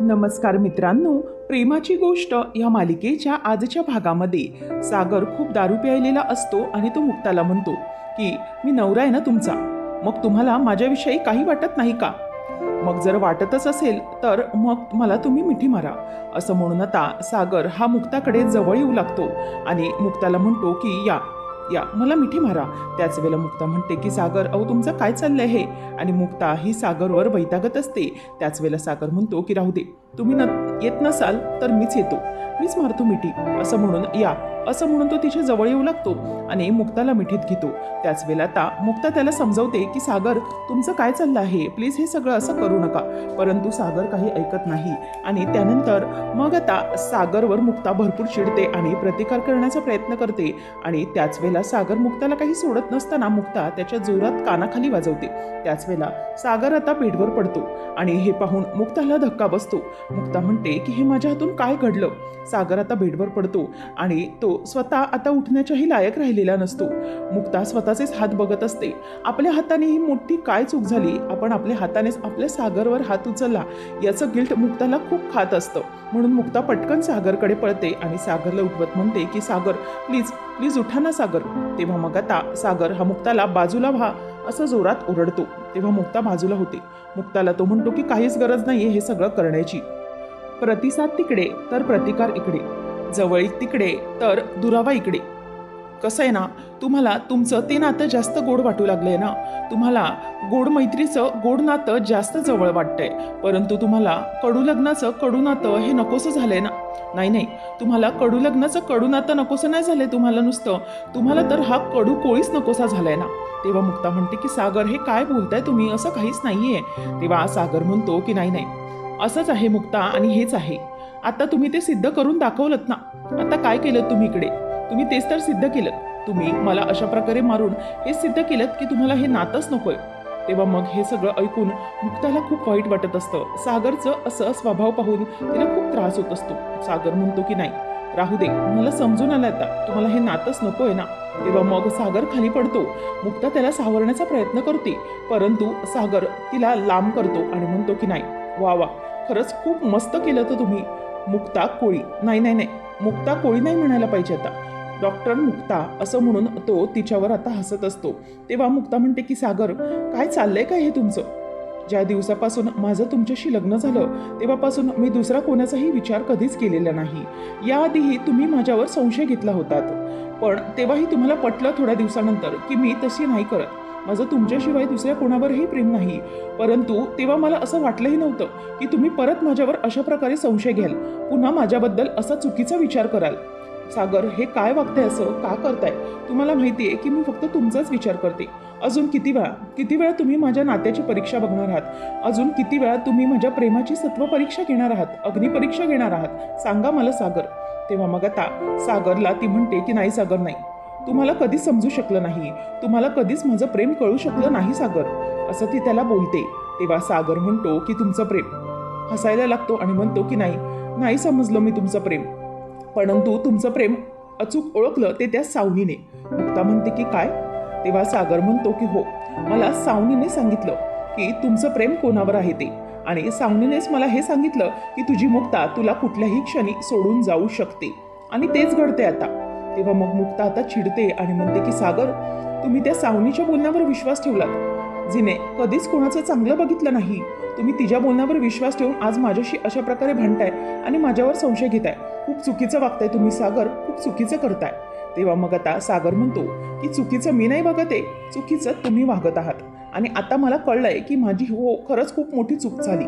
नमस्कार मित्रांनो, प्रेमाची गोष्ट या मालिकेच्या आजच्या भागामध्ये सागर खूप दारू प्यायलेला असतो आणि तो मुक्ताला म्हणतो की मी नवरा आहे ना तुमचा, मग तुम्हाला माझ्याविषयी काही वाटत नाही का? मग जर वाटतच असेल तर मग मला तुम्ही मिठी मारा, असं म्हणून आता सागर हा मुक्ताकडे जवळ येऊ लागतो आणि मुक्ताला म्हणतो की या या मला मिठी मारा. त्याच वेळेला मुक्ता म्हणते की सागर अहो तुमचं काय चाललंय हे? आणि मुक्ता ही सागरवर वैतागत असते. त्याच वेळेला सागर म्हणतो की राहू दे, तुम्ही येत नसाल तर मीच येतो, मीच मारतो मिठी, असं म्हणून या, असं म्हणून तो तिच्या जवळ येऊ लागतो आणि मुक्ताला मिठीत घेतो. त्याच वेळेला आता मुक्ता त्याला समजवते की सागर तुमचं काय चाललं आहे, प्लीज हे सगळं असं करू नका. परंतु सागर काही ऐकत नाही आणि त्यानंतर मग आता सागरवर मुक्ता भरपूर चिडते आणि प्रतिकार करण्याचा प्रयत्न करते. आणि त्याच वेळेला सागर मुक्ताला काही सोडत नसताना मुक्ता त्याच्या जोरात कानाखाली वाजवते. त्याच वेळेला सागर आता बेडवर पडतो आणि हे पाहून मुक्ताला धक्का बसतो. मुक्ता म्हणते की हे माझ्या हातून काय घडलं? सागर आता बेडवर पडतो आणि तो स्वतः आता उठण्याच्याही लायक राहिलेला नसतो. मुक्ता स्वतःचेच हात बघत असते. आपल्या हाताने ही मोठी काय चूक झाली, आपण आपल्या हातानेच आपल्या सागरवर हात उचलला, याचं गिल्ट मुक्ताला खूप खात असतं. म्हणून मुक्ता पटकन सागरकडे पळते आणि सागरला उठवत म्हणते की सागर प्लीज प्लीज उठा ना सागर. तेव्हा मग आता सागर हा मुक्ताला बाजूला व्हा असं जोरात ओरडतो. तेव्हा मुक्ता बाजूला होते. मुक्ताला तो म्हणतो की काहीच गरज नाहीये हे सगळं करण्याची. प्रतिसाद तिकडे तर प्रतिकार इकडे, जवळीक तिकडे तर दुरावा इकडे. कसं आहे ना, तुम्हाला तुमचं ते नातं जास्त गोड वाटू लागलंय ना, तुम्हाला गोड मैत्रीचं गोड नातं जास्त जवळ वाटतंय, परंतु तुम्हाला कडू लग्नाचं कडू नातं हे नकोसं झालंय ना. नाही नाही, तुम्हाला कडू लग्नाचं कडू नातं नकोसं नाही झालंय, तुम्हाला तर हा कडू कोळीच नकोसा झालाय ना. तेव्हा मुक्ता म्हणते की सागर हे काय बोलताय तुम्ही, असं काहीच नाहीये. तेव्हा सागर म्हणतो की नाही नाही, असंच आहे मुक्ता आणि हेच आहे. आता तुम्ही ते सिद्ध करून दाखवलत ना. आता काय केलं तुम्ही इकडे? तुम्ही तेच तर सिद्ध केलं. तुम्ही मला अशा प्रकारे मारून हे सिद्ध केलं की तुम्हाला हे नातंच नकोय. तेव्हा मग हे सगळं ऐकून मुक्ताला खूप वाईट वाटत असतं. सागरचं असं स्वभाव पाहून तिला खूप त्रास होत असतो. सागर म्हणतो की नाही राहू दे, मला समजून आलं आता तुम्हाला हे नातंच नकोय ना. तेव्हा मग सागर खाली पडतो. मुक्ता त्याला सावरण्याचा प्रयत्न करते, परंतु सागर तिला लांब करतो आणि म्हणतो की नाही, वा वा, खरंच खूप मस्त केलं तर तुम्ही. मुक्ता कोळी नाही नाही नाही, मुक्ता कोळी नाही म्हणायला पाहिजे आता, डॉक्टर मुक्ता असं म्हणून तो तिच्यावर आता हसत असतो. तेव्हा मुक्ता म्हणते की सागर काय चाललंय काय हे तुमचं? ज्या दिवसापासून माझं तुमच्याशी लग्न झालं तेव्हापासून मी दुसरा कोणाचाही विचार कधीच केलेला नाही. याआधीही तुम्ही माझ्यावर संशय घेतला होतात, पण तेव्हाही तुम्हाला पटलं थोड्या दिवसानंतर की मी तशी नाही करत, माझं तुमच्याशिवाय दुसऱ्या कोणावरही प्रेम नाही. परंतु तेव्हा मला असं वाटलंही नव्हतं की तुम्ही परत माझ्यावर अशा प्रकारे संशय घ्याल, पुन्हा माझ्याबद्दल असा चुकीचा विचार कराल. सागर हे काय वागताय, असं का करताय? तुम्हाला माहिती आहे की मी फक्त तुमचाच विचार करते. अजून किती वेळा तुम्ही माझ्या नात्याची परीक्षा बघणार आहात? अजून किती वेळा तुम्ही माझ्या प्रेमाची सत्व परीक्षा घेणार आहात, अग्निपरीक्षा घेणार आहात? सांगा मला सागर. तेव्हा मग आता सागरला ती म्हणते की नाही सागर नाही, तुम्हाला कधीच समजू शकलं नाही, तुम्हाला कधीच माझं प्रेम कळू शकलं नाही सागर, असं ती त्याला बोलते. तेव्हा सागर म्हणतो की तुमचं प्रेम, हसायला लागतो आणि म्हणतो की नाही नाही समजलं मी तुमचं प्रेम, परंतु तुमचं प्रेम अचूक ओळखलं ते त्या सावनीने. मुक्ता म्हणते की काय? तेव्हा सागर म्हणतो की हो, मला सावनीने सांगितलं की तुमचं प्रेम कोणावर आहे ते, आणि सावनीनेच मला हे सांगितलं की तुझी मुक्ता तुला कुठल्याही क्षणी सोडून जाऊ शकते, आणि तेच घडते आता. तेव्हा मग मुक्ता आता चिडते आणि म्हणते की सागर तुम्ही त्या सावनीच्या बोलण्यावर विश्वास ठेवलात, जिने कधीच कोणाचं चांगलं बघितलं नाही. तुम्ही तिच्या बोलण्यावर विश्वास ठेवून आज माझ्याशी अशा प्रकारे भांडताय आणि माझ्यावर संशय घेताय. खूप चुकीचं वागताय तुम्ही सागर, खूप चुकीचं करताय. तेव्हा मग आता सागर म्हणतो की चुकीचं मी नाही वागत आहे, चुकीचं तुम्ही वागत आहात. आणि आता मला कळलंय की माझी खरंच खूप मोठी चूक झाली.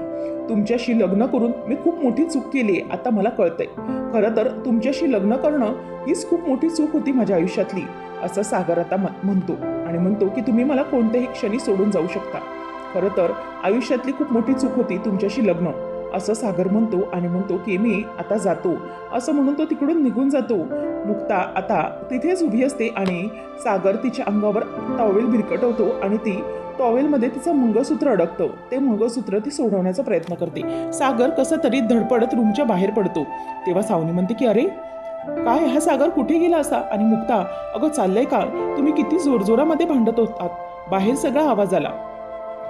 तुमच्याशी लग्न करून मी खूप मोठी चूक केली आहे, आता मला कळतंय. खरं तर तुमच्याशी लग्न करणं हीच खूप मोठी चूक होती माझ्या आयुष्यातली, असं सागर आता म्हणतो. आणि म्हणतो की तुम्ही मला कोणत्याही क्षणी सोडून जाऊ शकता. खरं तर आयुष्यातली खूप मोठी चूक होती तुमच्याशी लग्न, असं सागर म्हणतो. आणि म्हणतो की मी आता जातो, असं म्हणून तो तिकडून निघून जातो. मुक्ता आता तिथेच उभी असते आणि सागर तिच्या अंगावर टॉवेल भिरकटवतो आणि ती टॉवेलमध्ये तिचं मंगळसूत्र अडकतं. ते मंगळसूत्र ती सोडवण्याचा प्रयत्न करते. सागर कसं तरी धडपडत रूमच्या बाहेर पडतो. तेव्हा सावनी म्हणते की अरे काय हा सागर कुठे गेला असा? आणि मुक्ता अगं चाललंय का? तुम्ही किती जोरजोरामध्ये भांडत होतात, बाहेर सगळा आवाज आला.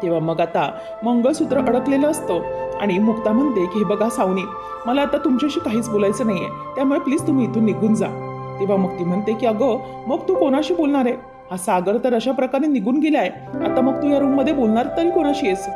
तेव्हा मग आता मंगळसूत्र अडकलेलं असतं आणि मुक्ता म्हणते की हे बघा सावनी, मला आता तुमच्याशी काहीच बोलायचं नाहीये, त्यामुळे प्लीज तुम्ही इथून निघून जा. तेव्हा मग ती म्हणते की अगं मग तू कोणाशी बोलणार आहे? हा सागर तर अशा प्रकारे निघून गेलाय, आता मग तू या रूममध्ये बोलणार तरी कोणाशी आहेस?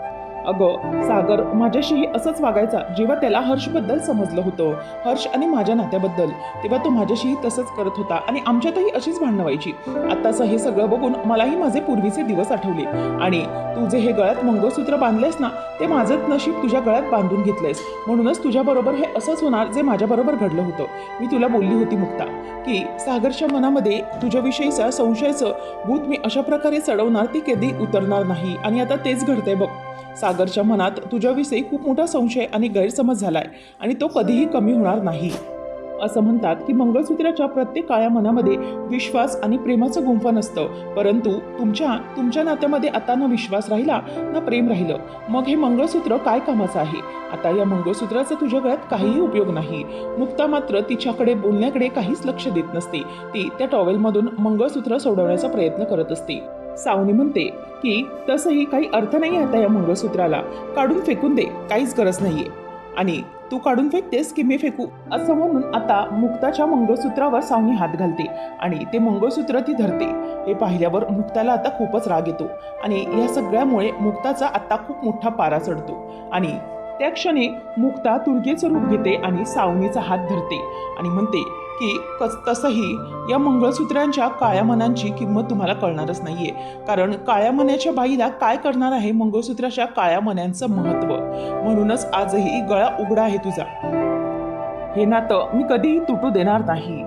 अगं सागर माझ्याशीही असंच वागायचा जेव्हा त्याला हर्षबद्दल समजलं होतं, हर्ष आणि माझ्या नात्याबद्दल, तेव्हा तो माझ्याशीही तसंच करत होता आणि आमच्यातही अशीच भांडणं व्हायची. आत्ताचं हे सगळं बघून मलाही माझे पूर्वीचे दिवस आठवले आणि तू जे हे गळ्यात मंगळसूत्र बांधलेस ना, ते माझंच नशीब तुझ्या गळ्यात बांधून घेतलंयस, म्हणूनच तुझ्याबरोबर हे असंच होणार जे माझ्याबरोबर घडलं होतं. मी तुला बोलली होती मुक्ता की सागरच्या मनामध्ये तुझ्याविषयीचा संशयाचं भूत मी अशा प्रकारे चढवणार ती कधी उतरणार नाही आणि आता तेच घडतंय बघ. सागरच्या मनात तुझ्याविषयी खूप मोठा संशय आणि गैरसमज झालाय आणि तो कधीही कमी होणार नाही. असं म्हणतात की मंगळसूत्राच्या प्रत्येक काळ्या मनामध्ये विश्वास आणि प्रेमाचं गुंफण असतं, परंतु तुमच्या नात्यामध्ये आता ना विश्वास राहिला ना प्रेम राहिलं, मग हे मंगळसूत्र काय कामाचं आहे? आता या मंगळसूत्राचा तुझ्या गळ्यात काहीही उपयोग नाही. मुक्ता मात्र तिच्याकडे बोलण्याकडे काहीच लक्ष देत नसते. ती त्या टॉवेलमधून मंगळसूत्र सोडवण्याचा प्रयत्न करत असते. सावनी म्हणते की तसंही काही अर्थ नाही आता या मंगळसूत्राला, काढून फेकून दे, काहीच गरज नाहीये. आणि तू काढून फेकतेस की मी फेकू, असं म्हणून आता मुक्ताच्या मंगळसूत्रावर सावनी हात घालते आणि ते मंगळसूत्र ती धरते. हे पाहिल्यावर मुक्ताला आता खूपच राग येतो आणि या सगळ्यामुळे मुक्ताचा आता खूप मोठा पारा चढतो आणि त्या क्षणी मुक्ता तुर्गेचं रूप घेते आणि सावनीचा हात धरते आणि म्हणते की तसंही या मंगळसूत्रांच्या काळ्या मनांची किंमत तुम्हाला कळणारच नाहीये, कारण काळ्या मनाच्या बाईला काय करणार आहे मंगळसूत्राच्या काळ्या मन्यांचं महत्त्व. म्हणूनच आजही गळा उघडा आहे तुझा, हे नातं मी कधीही तुटू देणार नाही.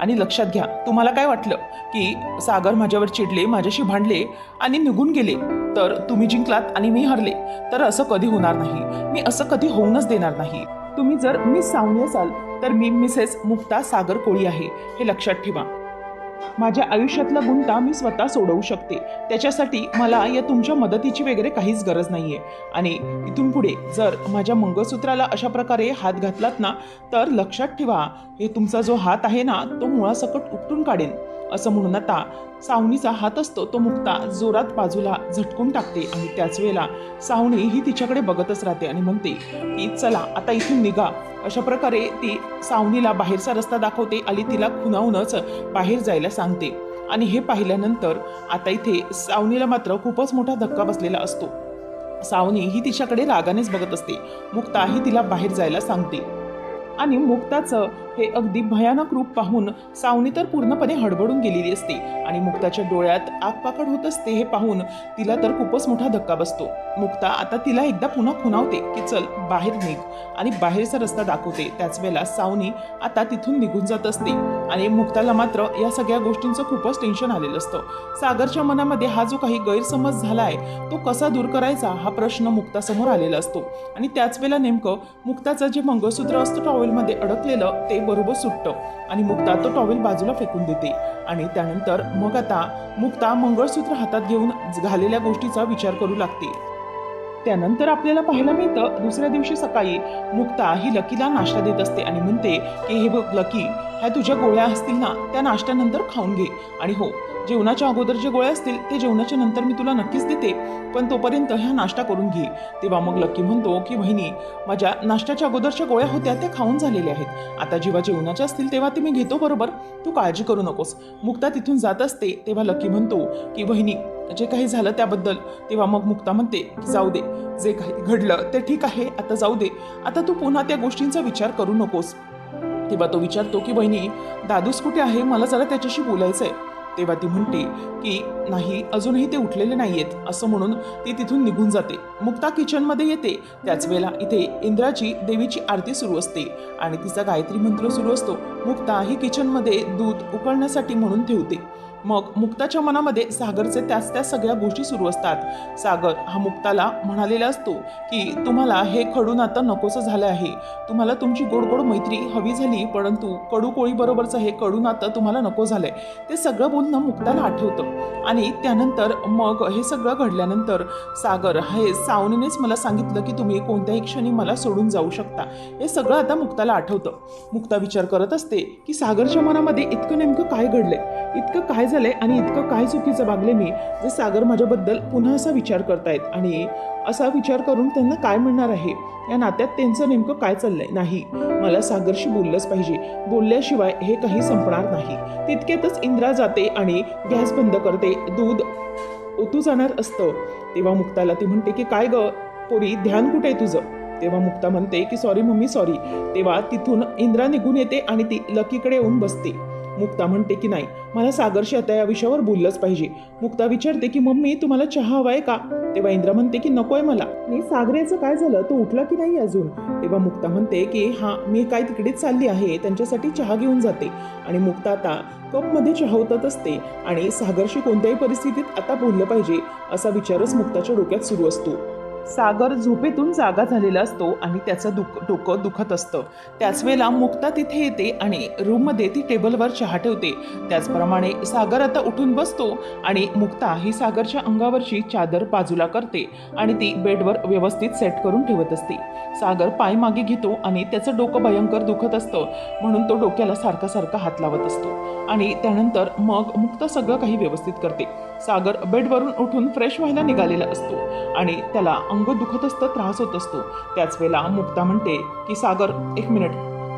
आणि लक्षात घ्या, तुम्हाला काय वाटलं की सागर माझ्यावर चिडले, माझ्याशी भांडले आणि निघून गेले तर तुम्ही जिंकलात आणि मी हरले, तर असं कधी होणार नाही. मी असं कधी होऊनच देणार नाही. तुम्ही जर मिस सावनी असाल तर मी मिसेस मुक्ता सागर कोळी आहे, हे लक्षात ठेवा. माझ्या आयुष्यातला गुंता मी स्वतः सोडवू शकते, त्याच्यासाठी मला या तुमच्या मदतीची वगैरे काहीच गरज नाहीये. आणि इथून पुढे जर माझ्या मंगळसूत्राला अशा प्रकारे हात घातलात ना, तर लक्षात ठेवा, हे तुमचा जो हात आहे ना तो मुळासकट उपटून काढेन. असं म्हणून आता सावनीचा हात असतो तो मुक्ता जोरात बाजूला झटकून टाकते आणि त्याच वेळेला सावनी ही तिच्याकडे बघतच राहते आणि म्हणते की चला आता इथून निघा. अशा प्रकारे ती सावनीला बाहेरचा रस्ता दाखवते आणि तिला खुणावूनच बाहेर जायला सांगते. आणि हे पाहिल्यानंतर आता इथे सावनीला मात्र खूपच मोठा धक्का बसलेला असतो. सावनी ही तिच्याकडे रागानेच बघत असते. मुक्ता ही तिला बाहेर जायला सांगते आणि मुक्ताचं हे अगदी भयानक रूप पाहून सावनी तर पूर्णपणे हडबडून गेलेली असते आणि मुक्ताच्या डोळ्यात आगपाकड होत असते. हे पाहून तिला तर खूपच मोठा धक्का बसतो. मुक्ता आता तिला एकदा पुन्हा खुणावते की चल बाहेर निघ आणि बाहेरचा रस्ता दाखवते. त्याच वेळेला सावनी आता तिथून निघून जात असते आणि मुक्ताला मात्र या सगळ्या गोष्टींचं खूपच टेन्शन आलेलं असतं. सागरच्या मनामध्ये हा जो काही गैरसमज झालाय तो कसा दूर करायचा हा प्रश्न मुक्तासमोर आलेला असतो. आणि त्याच वेळेला नेमकं मुक्ताचं जे मंगळसूत्र असतं टॉवेलमध्ये अडकलेलं ते बरोबर सुटतं आणि मुक्ता तो टॉवेल बाजूला फेकून देते. आणि त्यानंतर मग आता मुक्ता मंगळसूत्र हातात घेऊन झालेल्या गोष्टीचा विचार करू लागते. त्यानंतर आपल्याला पाहायला मिळतं दुसऱ्या दिवशी सकाळी मुक्ता ही लकीला नाश्ता देत असते आणि म्हणते की हे बघ लकी, ह्या तुझ्या गोळ्या असतील ना त्या नाश्त्यानंतर खाऊन घे. आणि हो, जेवणाच्या अगोदर जे गोळ्या असतील ते जेवणाच्या नंतर मी तुला नक्कीच देते, पण तोपर्यंत ह्या नाश्ता करून घे. तेव्हा मग लकी म्हणतो की बहिणी, माझ्या नाश्त्याच्या अगोदरच्या गोळ्या होत्या त्या खाऊन झालेल्या आहेत, आता जेव्हा जेवणाच्या असतील तेव्हा ते मी घेतो बरोबर, तू काळजी करू नकोस. मुक्ता तिथून जात असते तेव्हा लकी म्हणतो की बहिणी जे काही झालं त्याबद्दल. तेव्हा मग मुक्ता म्हणते की जाऊ दे, जे काही घडलं ते ठीक आहे, आता जाऊ दे, आता तू पुन्हा त्या गोष्टींचा विचार करू नकोस. तेव्हा तो विचारतो की बहिणी दादूस कुठे आहे, मला जरा त्याच्याशी बोलायचं आहे. तेव्हा ती म्हणते की नाही, अजूनही ते उठलेले नाहीयेत. असं म्हणून ती तिथून निघून जाते. मुक्ता किचनमध्ये येते. त्याच वेळेला इथे इंद्राची देवीची आरती सुरू असते आणि तिचा गायत्री मंत्र सुरू असतो. मुक्ता ही किचनमध्ये दूध उकळण्यासाठी म्हणून ठेवते. मग मुक्ताच्या मनामध्ये सागरचे त्या सगळ्या गोष्टी सुरू असतात. सागर हा मुक्ताला म्हणालेला असतो की तुम्हाला हे कडू नातं नकोसं झालं आहे, तुम्हाला तुमची गोड गोड मैत्री हवी झाली, परंतु कडू कोळीबरोबरचं हे कडू नातं तुम्हाला नको झालंय. ते सगळं बोलणं मुक्ताला आठवतं आणि त्यानंतर मग हे सगळं घडल्यानंतर सागर हे सावनीनेच मला सांगितलं की तुम्ही कोणत्याही क्षणी मला सोडून जाऊ शकता, हे सगळं आता मुक्ताला आठवतं. मुक्ता विचार करत असते की सागरच्या मनामध्ये इतकं नेमकं काय घडलंय, इतकं काय झालं झालंय आणि इतकं काय चुकीचं वागले मी जे सागर माझ्याबद्दल पुन्हा असा विचार करतायत आणि असा विचार करून त्यांना काय मिळणार आहे, या नात्यात त्यांचं नेमकं काय चाललंय. नाही, मला सागरशी बोललंच पाहिजे, बोलल्याशिवाय हे काही संपणार नाही. तितक्यातच इंद्रा जाते आणि गॅस बंद करते. दूध ओतू जाणार असतं तेव्हा मुक्ताला ती म्हणते की काय ग पोरी, ध्यान कुठे आहे तुझं. तेव्हा मुक्ता म्हणते की सॉरी मम्मी सॉरी. तेव्हा तिथून इंद्रा निघून येते आणि ती लकीकडे येऊन बसते. मुक्ता म्हणते की नाही, मला सागरशी आता या विषयावर बोललंच पाहिजे. मुक्ता विचारते की मम्मी तुम्हाला चहा हवाय का. तेव्हा इंद्रा म्हणते की नकोय मला. आणि सागरेचं काय झालं, तो उठला की नाही अजून. तेव्हा मुक्ता म्हणते की हां मी काय तिकडेच चालली आहे, त्यांच्यासाठी चहा घेऊन जाते. आणि मुक्ता आता कपमध्ये चहा ओतत असते आणि सागरशी कोणत्याही परिस्थितीत आता बोललं पाहिजे असा विचारच मुक्ताच्या डोक्यात सुरू असतो. सागर झोपेतून जागा झालेला असतो आणि त्याचं डोकं दुखत असतं. त्याच वेळेला मुक्ता तिथे येते आणि रूममध्ये ती टेबलवर चहा ठेवते. त्याचप्रमाणे सागर आता उठून बसतो आणि मुक्ता ही सागरच्या अंगावरची चादर बाजूला करते आणि ती बेडवर व्यवस्थित सेट करून ठेवत असते. सागर पाय मागे घेतो आणि त्याचं डोकं भयंकर दुखत असतं म्हणून तो डोक्याला सारखा हात लावत असतो आणि त्यानंतर मग मुक्ता सगळं काही व्यवस्थित करते. सागर बेडवरून उठून फ्रेश व्हायला निघालेला असतो आणि त्याला अंग दुखत असतं, त्रास होत असतो. त्याच वेळेला मुक्ता म्हणते की सागर एक मिनिट,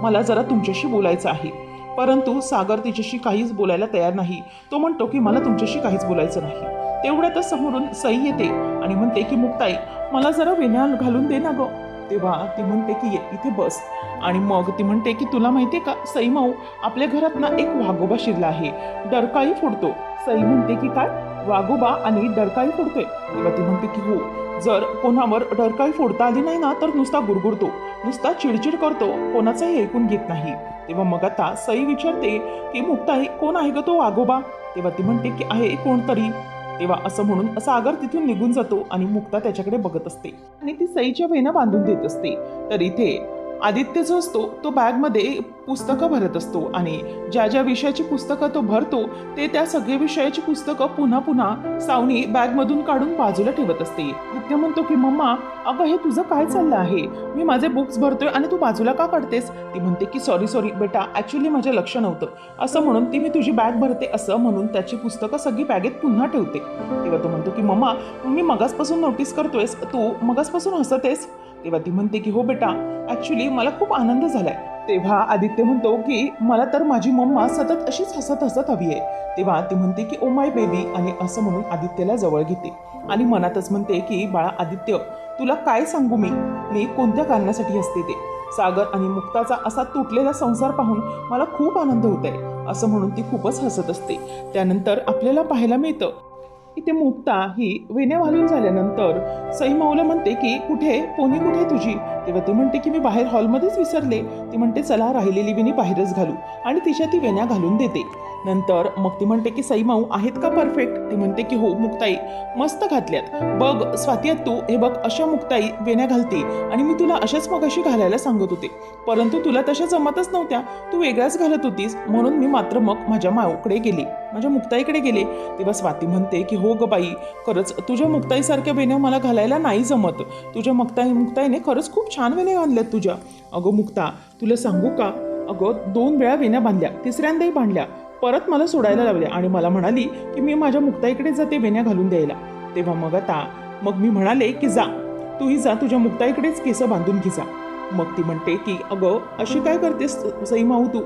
मला जरा तुमच्याशी बोलायचं आहे. परंतु सागर तिच्याशी काहीच बोलायला तयार नाही. तो म्हणतो की मला तुमच्याशी काहीच बोलायचं नाही. तेवढ्यातच समोरून सई येते आणि म्हणते की मुक्ताई मला जरा वेण्या घालून दे ना ग. तेव्हा ती म्हणते की इथे बस. आणि मग ती म्हणते की तुला माहितीये का सई माऊ, आपल्या घरात ना एक वाघोबा शिरला आहे, डरकाळी फोडतो. सई म्हणते की काय, वाघोबा आणि डरकाळी फोडतोय. तेव्हा ती म्हणते की हो, जर कोणावर डरकाळी फोडता आली नाही ना तर नुसता गुरगुरतो, नुसता चिडचिड करतो, कोणाचंही ऐकून घेत नाही. तेव्हा मग आता सई विचारते की मुक्ताई कोण आहे ग तो वाघोबा. तेव्हा ती म्हणते की आहे कोणतरी. तेव्हा असं म्हणून सागर तिथून निघून जातो आणि मुक्ता त्याच्याकडे बघत असते आणि ती सईच्या वेण्या बांधून देत असते. तर इथे आदित्य जो असतो तो बॅगमध्ये पुस्तकं भरत असतो आणि ज्या ज्या विषयाची पुस्तकं तो भरतो ते त्या सगळ्या विषयाची पुस्तकं पुन्हा सावनी बॅगमधून काढून बाजूला ठेवत असते. आदित्य म्हणतो की मम्मा अगं हे तुझं काय चाललं आहे, मी माझे बुक्स भरतोय आणि तू बाजूला का काढतेस. ती म्हणते की सॉरी बेटा, ॲक्च्युली माझं लक्ष नव्हतं. असं म्हणून ती मी तुझी बॅग भरते असं म्हणून त्याची पुस्तकं सगळी बॅगेत पुन्हा ठेवते. तेव्हा तो म्हणतो की मम्मा मी मगासपासून नोटीस करतोयस, तू मगासपासून हसतेस. तेव्हा ती म्हणते की हो बेटा, ॲक्च्युली मला खूप आनंद झालाय. तेव्हा आदित्य म्हणतो की मला तर माझी मम्मा सतत अशीच हसत हवी आहे. तेव्हा ती म्हणते की ओ माय बेबी आणि असं म्हणून आदित्यला जवळ घेते आणि मनातच म्हणते की बाळा आदित्य, तुला काय सांगू मी कोणत्या कारणासाठी हसते ते. सागर आणि मुक्ताचा असा तुटलेला संसार पाहून मला खूप आनंद होत आहे असं म्हणून ती खूपच हसत असते. त्यानंतर आपल्याला पाहायला मिळतं इथे मुक्ता ही वेण्या घालून झाल्यानंतर सई माऊला म्हणते की कुठे पोनी कुठे तुझी. तेव्हा ती म्हणते की मी बाहेर हॉलमध्येच विसरले. ती म्हणते चला राहिलेली वेणी बाहेरच घालू आणि तिच्या ती वेण्या घालून देते. नंतर मग ती म्हणते की सई माऊ आहेत का परफेक्ट. ती म्हणते की हो मुक्ताई मस्त घातल्यात, बघ स्वाती तू हे बघ अशा मुक्ताई वेण्या घालते आणि मी तुला अशाच मगाशी घालायला सांगत होते परंतु तुला तशा जमतच नव्हत्या, तू वेगळ्याच घालत होतीस म्हणून मी मात्र मग माझ्या माऊकडे गेले, माझ्या मुक्ताईकडे गेले. तेव्हा स्वाती म्हणते की हो ग बाई, खरंच तुझ्या मुक्ताईसारख्या वेण्या मला घालायला नाही जमत. तुझ्या मुक्ताईने खरंच खूप छान वेण्या घालल्यात तुझ्या. अगं मुक्ता तुला सांगू का, अगं 2 वेळा वेण्या बांधल्या, तिसऱ्यांदाही बांधल्या, परत मला सोडायला लावल्या आणि मला म्हणाली की मी माझ्या मुक्ताईकडे जाते वेण्या घालून द्यायला. तेव्हा मग मी म्हणाले की जा तूही जा, तुझ्या मुक्ताईकडेच केस बांधून घे जा. मग ती म्हणते की अगं अशी काय करतेस सई माऊ तू,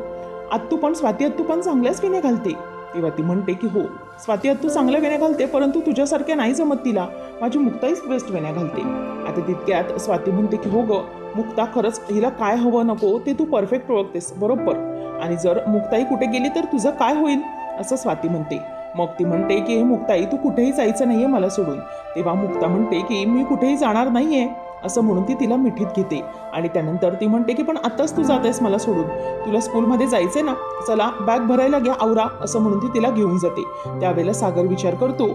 आत्तू पण स्वाती आत्तू पण चांगल्याच वेण्या घालते. तेव्हा ती म्हणते की हो स्वाती आत्तू चांगल्या वेण्या घालते परंतु तुझ्यासारख्या नाही जमत तिला, माझी मुक्ताईच बेस्ट वेण्या घालते. आता तितक्यात स्वाती म्हणते की हो ग मुक्ता, खरंच हिला काय हवं नको ते तू परफेक्ट ओळखतेस बरोबर, आणि जर मुक्ताई कुठे गेली तर तुझं काय होईल असं स्वाती म्हणते. मग ती म्हणते की मुक्ताई तू कुठेही जायचं नाहीये मला सोडून. तेव्हा मुक्ता म्हणते की मी कुठेही जाणार नाहीये असं म्हणून ती तिला मिठीत घेते आणि त्यानंतर ती म्हणते की पण आत्ताच तू जातेस मला सोडून, तुला स्कूलमध्ये जायचंय ना, चला बॅग भरायला घ्या आवरा असं म्हणून ती तिला घेऊन जाते. त्यावेळेला सागर विचार करतो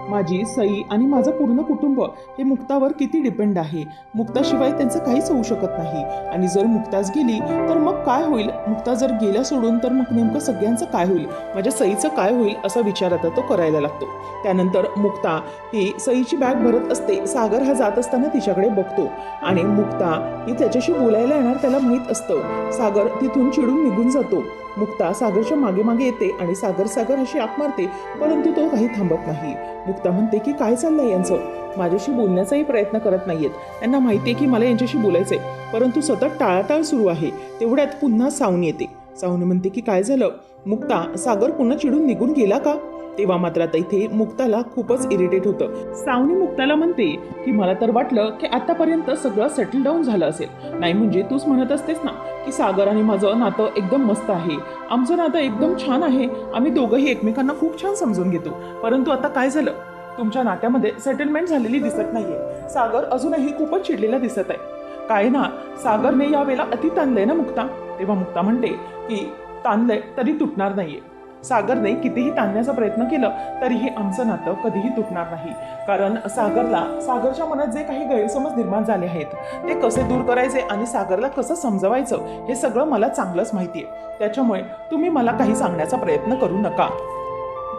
माझी सई आणि माझं पूर्ण कुटुंब हे मुक्तावर किती डिपेंड आहे. मुक्ताशिवाय त्यांचं काहीच होऊ शकत नाही. आणि जर मुक्ताच गेली तर मग काय होईल? मुक्ता जर गेल्या सोडून तर मग नेमकं सगळ्यांचं काय होईल? माझ्या सईचं काय होईल असा विचार आता तो करायला लागतो. त्यानंतर मुक्ता ही सईची बॅग भरत असते. सागर हा जात असताना तिच्याकडे बघतो आणि मुक्ता ही त्याच्याशी बोलायला येणार त्याला माहीत असतं. सागर तिथून चिडून निघून जातो. मुक्ता सागरच्या मागे मागे येते आणि सागर अशी आक मारते, परंतु तो काही थांबत नाही. मुक्ता म्हणते की काय चाललंय यांचं? माझ्याशी बोलण्याचाही प्रयत्न करत नाहीयेत. त्यांना माहिती आहे की मला यांच्याशी बोलायचंय, परंतु सतत टाळाटाळ सुरू आहे. तेवढ्यात पुन्हा सावनी येते. सावनी म्हणते की काय झालं? मुक्ता, सागर पुन्हा चिडून निघून गेला का? तेव्हा मात्र आता इथे मुक्ताला खूपच इरिटेट होतं. सावनी मुक्ताला म्हणते की मला तर वाटलं की आतापर्यंत सगळं सेटल डाऊन झालं असेल. नाही म्हणजे तूच म्हणत असतेस ना की सागर आणि माझं नातं एकदम मस्त आहे, आमचं नातं एकदम छान आहे, आम्ही दोघंही एकमेकांना खूप छान समजून घेतो. परंतु आता काय झालं? तुमच्या नात्यामध्ये सेटलमेंट झालेली दिसत नाहीये. सागर अजूनही खूपच चिडलेला दिसत आहे. काय ना, सागरने यावेळेला अति ताणलंय ना मुक्ता. तेव्हा मुक्ता म्हणते की ताणलंय तरी तुटणार नाहीये. सागरने कितीही ताणण्याचा प्रयत्न केलं तरीही आमचं नातं कधीही तुटणार नाही. कारण सागरच्या मनात जे काही गैरसमज निर्माण झाले आहेत ते कसे दूर करायचे आणि सागरला कसं समजवायचं हे सगळं मला चांगलंच माहिती आहे. त्याच्यामुळे तुम्ही मला काही सांगण्याचा प्रयत्न करू नका.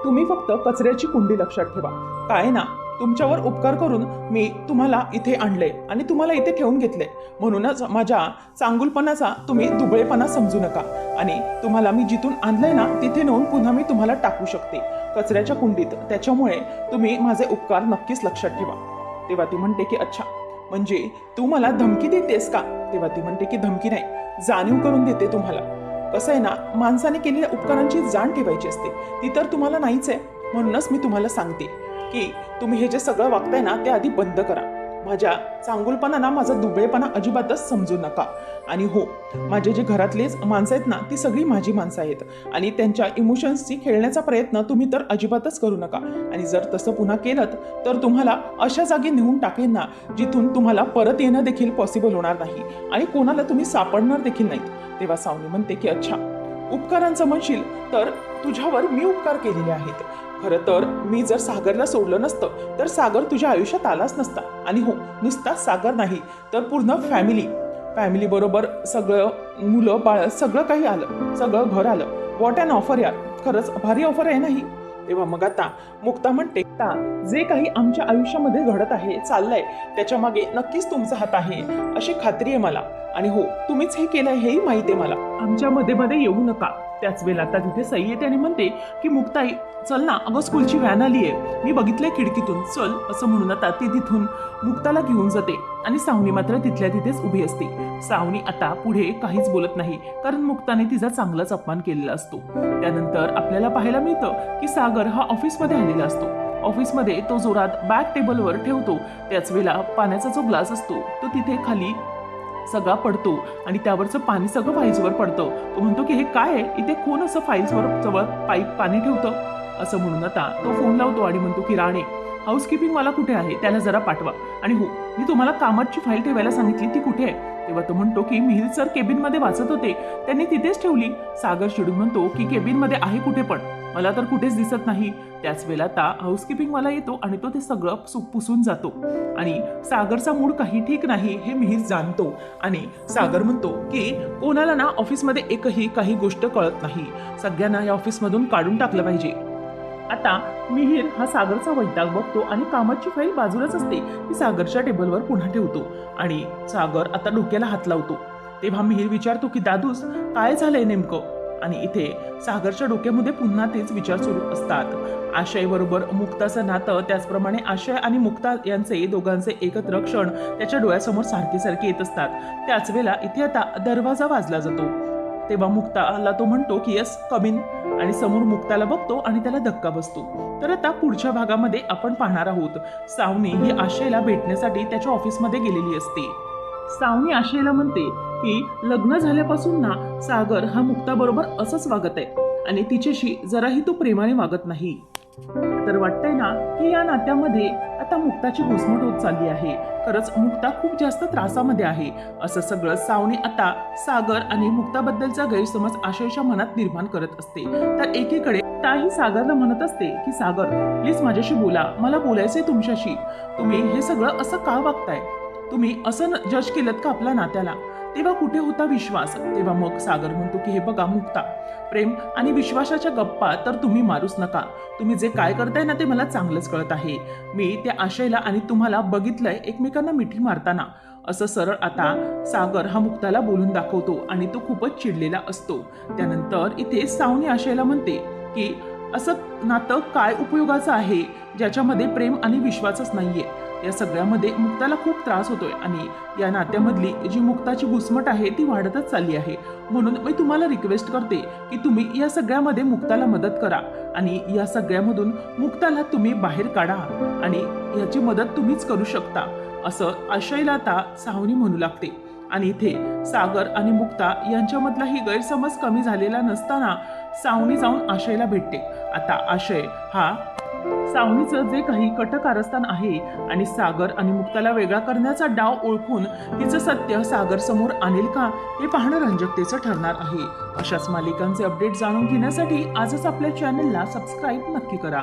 तुम्ही फक्त कचऱ्याची कुंडी लक्षात ठेवा. काय ना, तुमच्यावर उपकार करून मी तुम्हाला इथे आणले आणि तुम्हाला इथे ठेवून घेतले, म्हणूनच माझ्या चांगुलपणाचा तुम्ही दुबळेपणा समजू नका. आणि तुम्हाला मी जिथून आणलंय ना तिथे नेऊन पुन्हा मी तुम्हाला टाकू शकते कचऱ्याच्या कुंडीत. त्याच्यामुळे तुम्ही माझे उपकार नक्कीच लक्षात ठेवा. तेव्हा ती म्हणते की अच्छा, म्हणजे तू मला धमकी देतेस का? तेव्हा ती म्हणते की धमकी नाही, जाणीव करून देते तुम्हाला. कसं आहे ना, माणसाने केलेल्या उपकारांची जाण ठेवायची असते, ती तर तुम्हाला नाहीच आहे. म्हणूनच मी तुम्हाला सांगते की तुम्ही हे जे सगळं वागताय ना ते आधी बंद करा. माझ्या चांगुलपणा ना, माझा दुबळेपणा अजिबातच समजू नका. आणि हो, माझे जे घरातलेच माणसं आहेत ना ती सगळी माझी माणसं आहेत आणि त्यांच्या इमोशन्सची खेळण्याचा प्रयत्न तुम्ही तर अजिबातच करू नका. आणि जर तसं पुन्हा केलं तर तुम्हाला अशा जागी नेऊन टाकेन ना जिथून तुम्हाला परत येणं देखील पॉसिबल होणार नाही आणि कोणाला तुम्ही सापडणार देखील नाहीत. तेव्हा सावनी म्हणते की अच्छा, उपकारांचं म्हणशील तर तुझ्यावर मी उपकार केलेले आहेत. खरं तर मी जर सागरला सोडलं नसतं तर सागर तुझ्या आयुष्यात आलाच नसता. आणि हो, नुसता सागर नाही तर पूर्ण फॅमिली बरोबर सगळं, मुलं बाळ सगळं काही आलं, सगळं घर आलं. व्हॉट अॅन ऑफर यार, खरंच भारी ऑफर आहे नाही? तेव्हा मग आता मुक्ता म्हणते, जे काही आमच्या आयुष्यामध्ये घडत आहे, चाललंय, त्याच्या मागे नक्कीच तुमचा हात आहे अशी खात्री आहे मला. आणि हो, तुम्हीच हे केलंय हेही माहिती आहे मला. आमच्या मध्ये येऊ नका. त्याच वेळेला आता तिथे सई येते आणि म्हणते की मुक्ताई चल ना, अगं स्कूलची व्हॅन आली आहे, मी बघितलंय खिडकीतून, चल. असं म्हणून आता ती तिथून मुक्ताला घेऊन जाते आणि सावनी मात्र तिथल्या तिथेच उभी असते. सावनी आता पुढे काहीच बोलत नाही, कारण मुक्ताने तिचा चांगलाच अपमान केलेला असतो. त्यानंतर आपल्याला पाहायला मिळतं की सागर हा ऑफिसमध्ये आलेला असतो. ऑफिसमध्ये तो जोरात बॅग टेबलवर ठेवतो. त्याच वेळेला पाण्याचा जो ग्लास असतो तो तिथे खाली सगळा पडतो आणि त्यावरचं पाणी सगळं फाईल्सवर पडतं. तो म्हणतो की हे काय आहे, इथे कोण असं फाईल्सवर जवळ पाणी ठेवतं? असं म्हणून आता तो फोन लावतो आणि म्हणतो की राणे, हाऊसकीपिंग मला कुठे आहे, त्याला जरा पाठवा. आणि हो, मी तुम्हाला कामाची फाईल ठेवायला सांगितली, ती कुठे आहे? तेव्हा तो म्हणतो की मिहिर सर केबिनमध्ये वाचत होते, त्यांनी तिथेच ठेवली. सागर चिडून म्हणतो की केबिनमध्ये आहे कुठे, पण मला तर कुठेच दिसत नाही. त्याच वेळेला आता हाऊसकीपिंगवाला येतो आणि तो ते सगळं पुसून जातो. आणि सागरचा मूड काही ठीक नाही हे मिहिर जाणतो. आणि सागर म्हणतो की कोणाला ना ऑफिसमध्ये एकही काही गोष्ट कळत नाही, सगळ्यांना या ऑफिसमधून काढून टाकलं पाहिजे. आता मिहिर हा सागरचा वैताग बघतो आणि कामाची फाईल बाजूलाच असते ती सागरच्या टेबलवर पुन्हा ठेवतो. आणि सागर आता डोक्याला हात लावतो. तेव्हा मिहिर विचारतो की दादूस काय झालंय नेमकं? आणि इथे सागरच्या डोक्यामध्ये पुन्हा तेच विचार सुरू असतात. आशय बरोबर मुक्ताचं नातं, त्याचप्रमाणे आशय आणि मुक्ता यांचे दोघांचे एकत्र क्षण त्याच्या डोळ्यासमोर सारखे सारखे येत असतात. त्याच वेळेला इथे आता दरवाजा वाजला जातो. तेव्हा मुक्ताला तो म्हणतो की यस, कम इन. आणि समोर मुक्ताला बघतो आणि त्याला धक्का बसतो. तर आता पुढच्या भागामध्ये आपण पाहणार आहोत सावनी ही आशयला भेटण्यासाठी त्याच्या ऑफिसमध्ये गेलेली असते. सावनी आशयला म्हणते की लग्न झाल्यापासून ना सागर हा मुक्ताबरोबर असंच वागत आहे आणि तिच्याशी जराही तो प्रेमाने वागत नाही. तर वाटतंय ना की या नात्यामध्ये आता आता मुक्ताची घुसमट होत चालली आहे. खरंच मुक्ता खूप जास्त त्रासामध्ये आहे. असं सगळं सावनी आता सागर आणि मुक्ताबद्दलचा गैरसमज आशयच्या मनात निर्माण करत असते. तर एकीकडे ताही सागरला म्हणत असते की सागर प्लीज माझ्याशी बोला, मला बोलायचंय तुमच्याशी. तुम्ही हे सगळं असं का वागताय? तुम्ही असं जज केलं का आपल्या नात्याला? तेव्हा कुठे होता विश्वास? तेव्हा मग सागर म्हणतो की हे बघा मुक्ता, प्रेम आणि विश्वासाच्या गप्पा तर तुम्ही मारूच नका. तुम्ही जे काय करताय ना ते मला चांगलंच कळत आहे. मी त्या आशयला आणि तुम्हाला बघितलंय एकमेकांना मिठी मारताना. असं सरळ आता सागर हा मुक्ताला बोलून दाखवतो आणि तो खूपच चिडलेला असतो. त्यानंतर इथे सावनी आशयला म्हणते की असं नातं काय उपयोगाचं आहे ज्याच्यामध्ये प्रेम आणि विश्वासच नाहीये. या सगळ्यामध्ये मुक्ताला खूप त्रास होतोय आणि या नात्यामधली जी मुक्ताची घुसमट आहे ती वाढतच चालली आहे. म्हणून मी तुम्हाला रिक्वेस्ट करते की तुम्ही या सगळ्यामध्ये मुक्ताला मदत करा आणि या सगळ्यामधून मुक्ताला तुम्ही बाहेर काढा आणि याची मदत तुम्हीच करू शकता, असं आशयला आता सावनी म्हणू लागते. आणि इथे सागर आणि मुक्ता यांच्यामधलाही गैरसमज कमी झालेला नसताना सावनी जाऊन आशयला भेटते. आता आशय हा सावनीचं जे काही कटकारस्थान आहे आणि सागर आणि मुक्ताला वेगळा करण्याचा डाव ओळखून तिचं सत्य सागर समोर आणेल का हे पाहणं रंजकतेचं ठरणार आहे. अशाच मालिकांचे अपडेट जाणून घेण्यासाठी आजच आपल्या चॅनलला सबस्क्राईब नक्की करा.